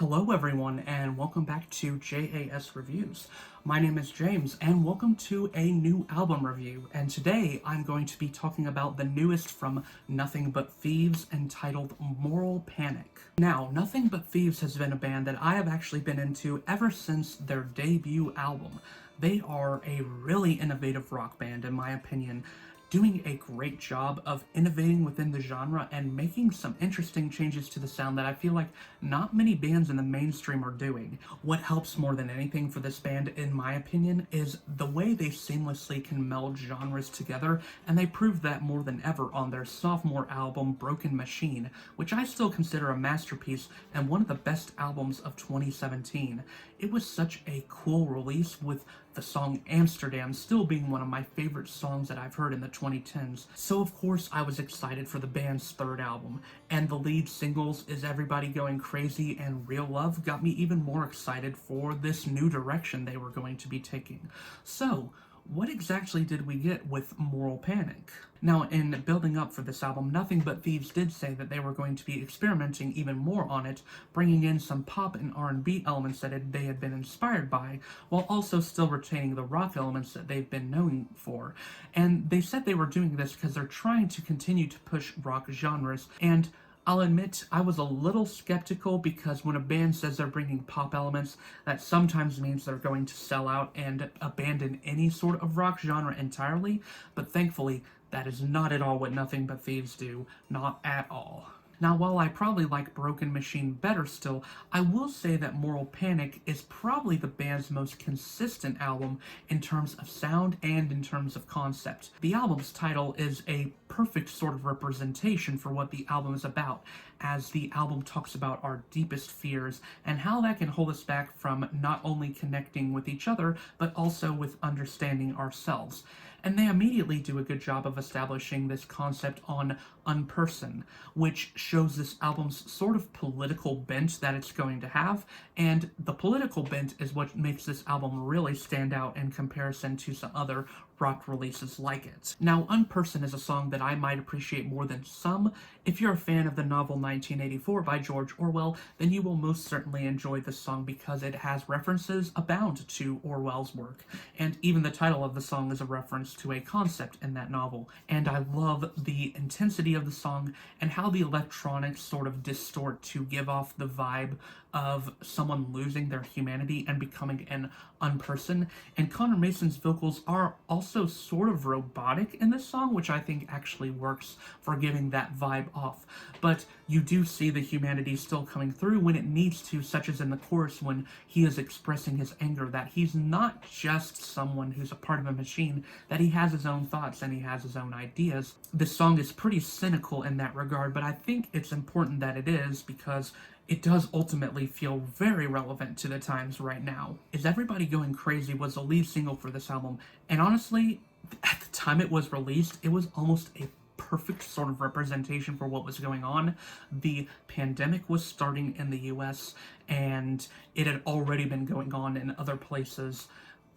Hello everyone and welcome back to JAS Reviews. My name is James and welcome to a new album review, and today I'm going to be talking about the newest from Nothing But Thieves entitled Moral Panic. Now, Nothing But Thieves has been a band that I have actually been into ever since their debut album. They are a really innovative rock band in my opinion, doing a great job of innovating within the genre and making some interesting changes to the sound that I feel like not many bands in the mainstream are doing. What helps more than anything for this band, in my opinion, is the way they seamlessly can meld genres together, and they proved that more than ever on their sophomore album, Broken Machine, which I still consider a masterpiece and one of the best albums of 2017. It was such a cool release, with the song Amsterdam still being one of my favorite songs that I've heard in the 2010s. So of course I was excited for the band's third album, and the lead singles Is Everybody Going Crazy and Real Love got me even more excited for this new direction they were going to be taking. So, what exactly did we get with Moral Panic? Now, in building up for this album, Nothing But Thieves did say that they were going to be experimenting even more on it, bringing in some pop and R&B elements that they had been inspired by, while also still retaining the rock elements that they've been known for. And they said they were doing this because they're trying to continue to push rock genres, and I'll admit, I was a little skeptical because when a band says they're bringing pop elements, that sometimes means they're going to sell out and abandon any sort of rock genre entirely, but thankfully, that is not at all what Nothing But Thieves do. Not at all. Now, while I probably like Broken Machine better still, I will say that Moral Panic is probably the band's most consistent album in terms of sound and in terms of concept. The album's title is a perfect sort of representation for what the album is about, as the album talks about our deepest fears and how that can hold us back from not only connecting with each other, but also with understanding ourselves. And they immediately do a good job of establishing this concept on Unperson, which shows this album's sort of political bent that it's going to have, and the political bent is what makes this album really stand out in comparison to some other rock releases like it. Now, Unperson is a song that I might appreciate more than some. If you're a fan of the novel 1984 by George Orwell, then you will most certainly enjoy this song because it has references abound to Orwell's work, and even the title of the song is a reference to a concept in that novel. And I love the intensity of the song and how the electronics sort of distort to give off the vibe of someone losing their humanity and becoming an unperson. And Connor Mason's vocals are also sort of robotic in this song, which I think actually works for giving that vibe off. But you do see the humanity still coming through when it needs to, such as in the chorus when he is expressing his anger, that he's not just someone who's a part of a machine, that he has his own thoughts and he has his own ideas. This song is pretty cynical in that regard, but I think it's important that it is because it does ultimately feel very relevant to the times right now. Is Everybody Going Crazy was the lead single for this album, and honestly, at the time it was released, it was almost a perfect sort of representation for what was going on. The pandemic was starting in the US, and it had already been going on in other places.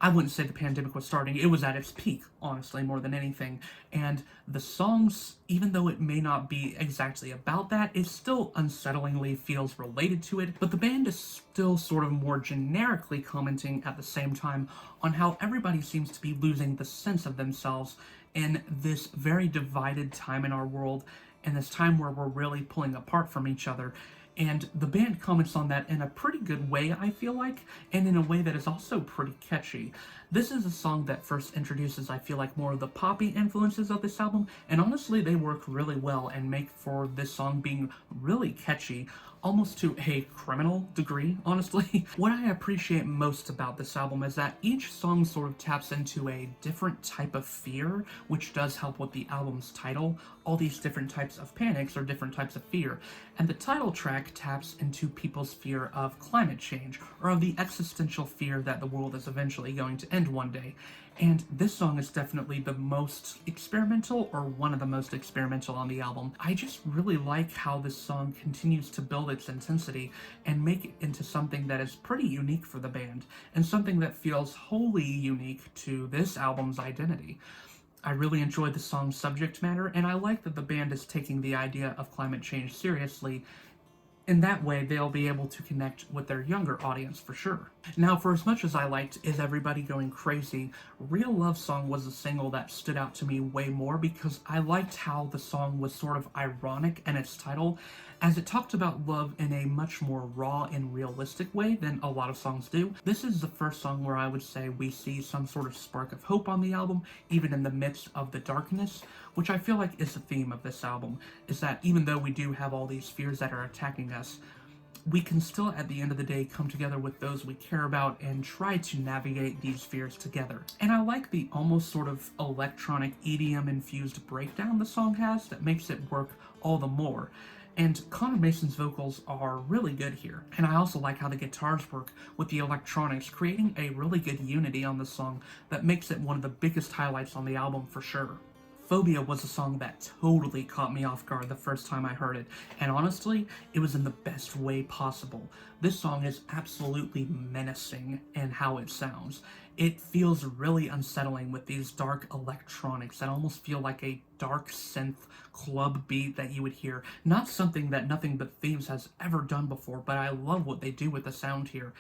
I wouldn't say the pandemic was starting, it was at its peak, honestly, more than anything. And the songs, even though it may not be exactly about that, it still unsettlingly feels related to it, but the band is still sort of more generically commenting at the same time on how everybody seems to be losing the sense of themselves in this very divided time in our world, and this time where we're really pulling apart from each other. And the band comments on that in a pretty good way, I feel like, and in a way that is also pretty catchy. This is a song that first introduces, I feel like, more of the poppy influences of this album, and honestly they work really well and make for this song being really catchy, almost to a criminal degree, honestly. What I appreciate most about this album is that each song sort of taps into a different type of fear, which does help with the album's title. All these different types of panics are different types of fear, and the title track taps into people's fear of climate change, or of the existential fear that the world is eventually going to end one day. And this song is definitely the most experimental, or one of the most experimental on the album. I just really like how this song continues to build its intensity and make it into something that is pretty unique for the band, and something that feels wholly unique to this album's identity. I really enjoyed the song's subject matter, and I like that the band is taking the idea of climate change seriously In that way, they'll be able to connect with their younger audience for sure. Now, for as much as I liked Is Everybody Going Crazy, Real Love Song was a single that stood out to me way more because I liked how the song was sort of ironic in its title, as it talked about love in a much more raw and realistic way than a lot of songs do. This is the first song where I would say we see some sort of spark of hope on the album, even in the midst of the darkness, which I feel like is the theme of this album, is that even though we do have all these fears that are attacking us, we can still, at the end of the day, come together with those we care about and try to navigate these fears together. And I like the almost sort of electronic EDM-infused breakdown the song has that makes it work all the more. And Connor Mason's vocals are really good here. And I also like how the guitars work with the electronics, creating a really good unity on the song that makes it one of the biggest highlights on the album for sure. Phobia was a song that totally caught me off guard the first time I heard it, and honestly, it was in the best way possible. This song is absolutely menacing in how it sounds. It feels really unsettling with these dark electronics that almost feel like a dark synth club beat that you would hear. Not something that Nothing But Thieves has ever done before, but I love what they do with the sound here.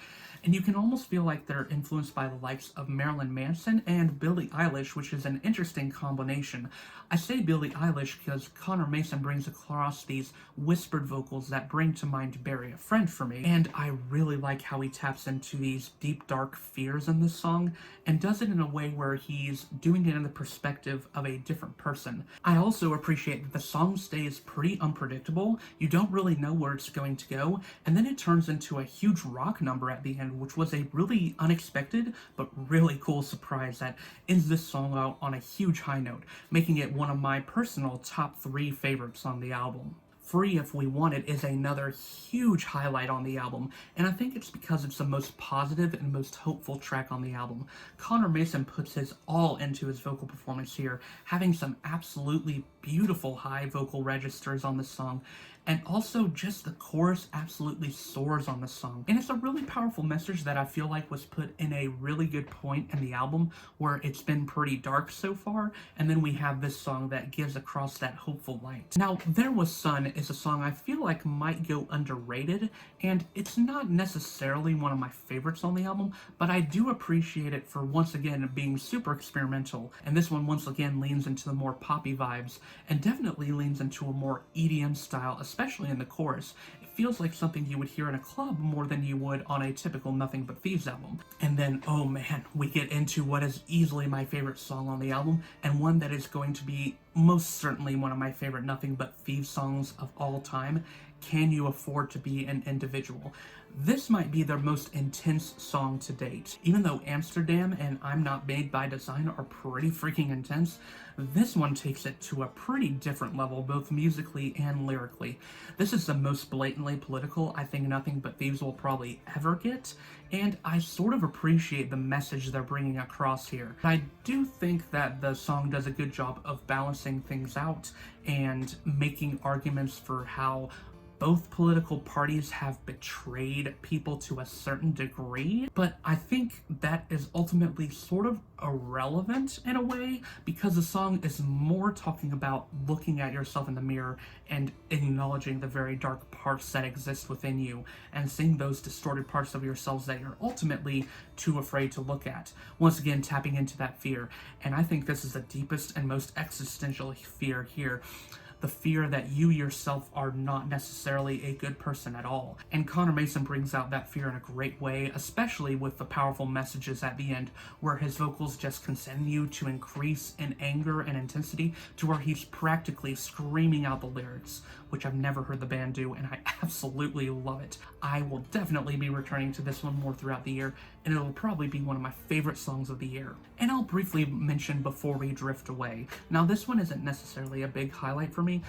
And you can almost feel like they're influenced by the likes of Marilyn Manson and Billie Eilish, which is an interesting combination. I say Billie Eilish because Connor Mason brings across these whispered vocals that bring to mind Bury a Friend for me, and I really like how he taps into these deep dark fears in this song and does it in a way where he's doing it in the perspective of a different person. I also appreciate that the song stays pretty unpredictable. You don't really know where it's going to go, and then it turns into a huge rock number at the end, which was a really unexpected but really cool surprise that ends this song out on a huge high note, making it one of my personal top 3 favorites on the album. Free If We Want It is another huge highlight on the album, and I think it's because it's the most positive and most hopeful track on the album. Connor Mason puts his all into his vocal performance here, having some absolutely beautiful high vocal registers on the song, and also just the chorus absolutely soars on the song. And it's a really powerful message that I feel like was put in a really good point in the album where it's been pretty dark so far, and then we have this song that gives across that hopeful light. Now, There Was Sun is a song I feel like might go underrated, and it's not necessarily one of my favorites on the album, but I do appreciate it for once again being super experimental, and this one once again leans into the more poppy vibes, and definitely leans into a more EDM style, especially in the chorus. It feels like something you would hear in a club more than you would on a typical Nothing But Thieves album. And then, oh man, we get into what is easily my favorite song on the album, and one that is going to be most certainly one of my favorite Nothing But Thieves songs of all time, Can You Afford to Be an Individual? This might be their most intense song to date. Even though Amsterdam and I'm Not Made by Design are pretty freaking intense, this one takes it to a pretty different level, both musically and lyrically. This is the most blatantly political I think Nothing But Thieves will probably ever get, and I sort of appreciate the message they're bringing across here. I do think that the song does a good job of balancing things out and making arguments for how both political parties have betrayed people to a certain degree, but I think that is ultimately sort of irrelevant in a way because the song is more talking about looking at yourself in the mirror and acknowledging the very dark parts that exist within you and seeing those distorted parts of yourselves that you're ultimately too afraid to look at. Once again, tapping into that fear, and I think this is the deepest and most existential fear here. The fear that you yourself are not necessarily a good person at all. And Connor Mason brings out that fear in a great way, especially with the powerful messages at the end, where his vocals just continue to increase in anger and intensity to where he's practically screaming out the lyrics, which I've never heard the band do, and I absolutely love it. I will definitely be returning to this one more throughout the year, and it'll probably be one of my favorite songs of the year. And I'll briefly mention Before We Drift Away. Now, this one isn't necessarily a big highlight for me,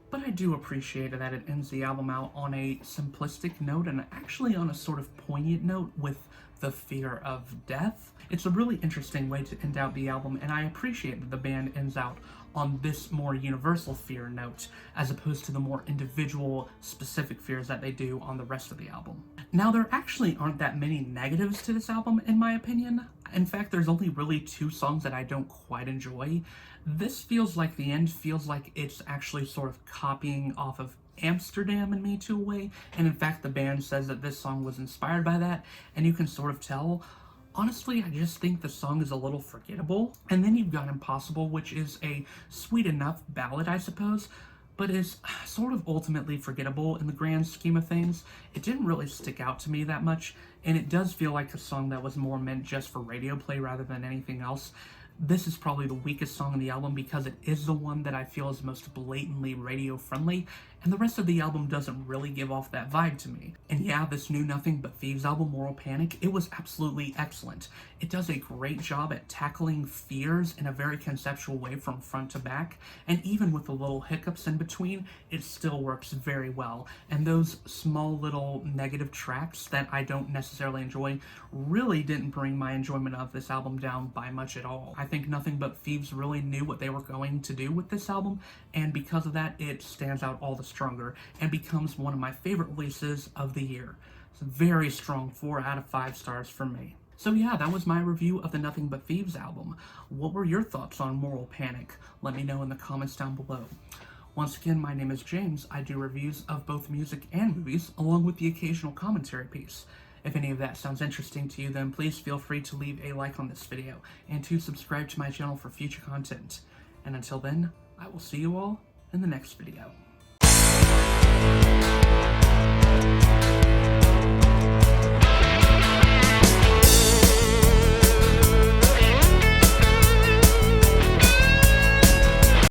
but I do appreciate that it ends the album out on a simplistic note and actually on a sort of poignant note with the fear of death. It's a really interesting way to end out the album, and I appreciate that the band ends out on this more universal fear note, as opposed to the more individual, specific fears that they do on the rest of the album. Now, there actually aren't that many negatives to this album, in my opinion. In fact, there's only really 2 songs that I don't quite enjoy. This feels like the end feels like it's actually sort of copying off of Amsterdam in Me to a way, and in fact the band says that this song was inspired by that, and you can sort of tell. Honestly, I just think the song is a little forgettable. And then you've got Impossible, which is a sweet enough ballad, I suppose, but is sort of ultimately forgettable in the grand scheme of things. It didn't really stick out to me that much, and it does feel like a song that was more meant just for radio play rather than anything else. This is probably the weakest song on the album because it is the one that I feel is most blatantly radio friendly, and the rest of the album doesn't really give off that vibe to me. And yeah, this new Nothing But Thieves album, Moral Panic, it was absolutely excellent. It does a great job at tackling fears in a very conceptual way from front to back, and even with the little hiccups in between, it still works very well. And those small little negative tracks that I don't necessarily enjoy really didn't bring my enjoyment of this album down by much at all. I think Nothing But Thieves really knew what they were going to do with this album, and because of that, it stands out all the stronger and becomes one of my favorite releases of the year. It's a very strong 4 out of 5 stars for me. So yeah, that was my review of the Nothing But Thieves album. What were your thoughts on Moral Panic? Let me know in the comments down below. Once again, my name is James. I do reviews of both music and movies, along with the occasional commentary piece. If any of that sounds interesting to you, then please feel free to leave a like on this video and to subscribe to my channel for future content. And until then, I will see you all in the next video.